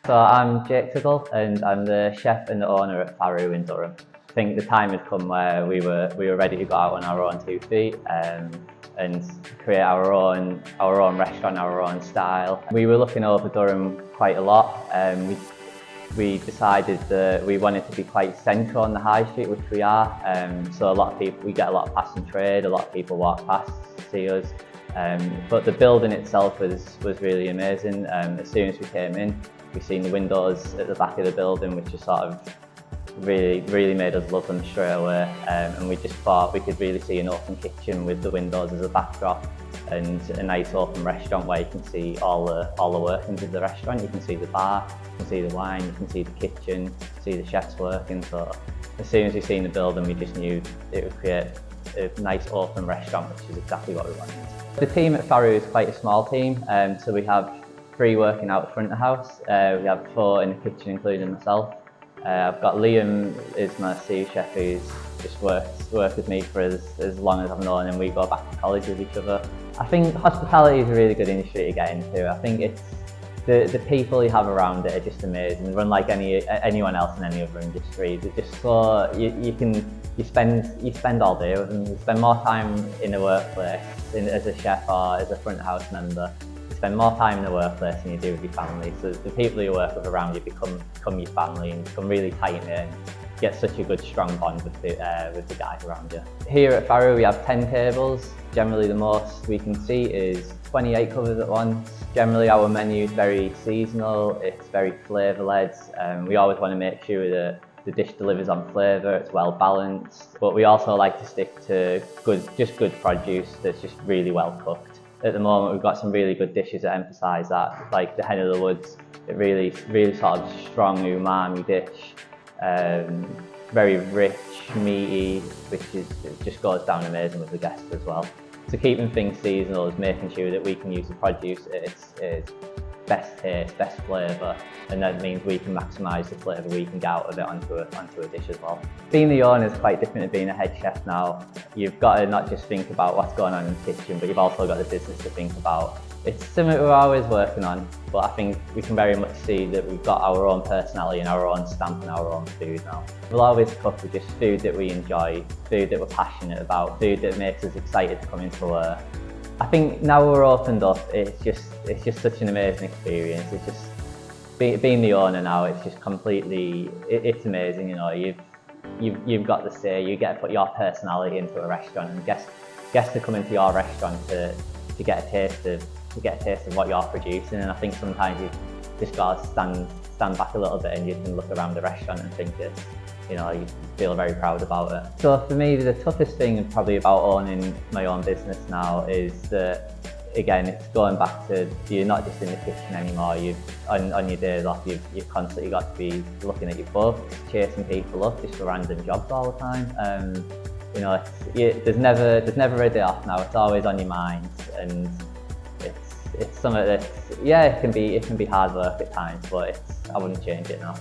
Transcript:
So I'm Jake Siddle and I'm the chef and the owner at Faru in Durham. I think the time had come where we were ready to go out on our own 2 feet and create our own restaurant, our own style. We were looking over Durham quite a lot. We decided that we wanted to be quite central on the high street, which we are. So a lot of people, we get a lot of passing trade, a lot of people walk past, see us. But the building itself was really amazing. As soon as we came in, we seen the windows at the back of the building, which just sort of really made us love them straight away. And we just thought we could really see an open kitchen with the windows as a backdrop, and a nice open restaurant where you can see all the workings of the restaurant. You can see the bar, you can see the wine, you can see the kitchen, see the chefs working. So as soon as we seen the building, we just knew it would create a nice open restaurant, which is exactly what we wanted. The team at Faru is quite a small team, so we have 3 working out front of the house. We have 4 in the kitchen, including myself. I've got Liam is my sous chef, who's just worked with me for as long as I've known him. We go back to college with each other. I think hospitality is a really good industry to get into. I think it's the people you have around it are just amazing. They run like anyone else in any other industry. They're just so you spend all day with them. You spend more time in the workplace as a chef or as a front of house member. You spend more time in the workplace than you do with your family. So the people you work with around you become your family and become really tight knit. Get such a good strong bond with the guys around you. Here at Faru we have 10 tables. Generally the most we can see is 28 covers at once. Generally our menu is very seasonal, it's very flavour-led. We always want to make sure that the dish delivers on flavour, it's well balanced. But we also like to stick to good produce that's just really well cooked. At the moment we've got some really good dishes that emphasise that, like the Hen of the Woods. It really sort of strong umami dish. Very rich, meaty, which just goes down amazing with the guests as well. So keeping things seasonal is making sure that we can use the produce at its best taste, best flavour, and that means we can maximise the flavour we can get out of it onto a dish as well. Being the owner is quite different to being a head chef now. You've got to not just think about what's going on in the kitchen, but you've also got the business to think about. It's something we're always working on, but I think we can very much see that we've got our own personality and our own stamp and our own food now. We'll always cook with just food that we enjoy, food that we're passionate about, food that makes us excited to come into work. I think now we're opened up, it's just such an amazing experience. It's just being the owner now. It's just completely, it's amazing. You know, you've got the say. You get to put your personality into a restaurant, and guests to come into your restaurant to get a taste of what you're producing. And I think sometimes you just got to stand back a little bit, and you can look around the restaurant and think that, you know, you feel very proud about it. So for me, the toughest thing probably about owning my own business now is that, again, it's going back to, you're not just in the kitchen anymore. On your days off, you've constantly got to be looking at your books, chasing people up just for random jobs all the time. You know, there's never a day off now. It's always on your mind, and it's something that's, yeah, it can be hard work at times, but I wouldn't change it now.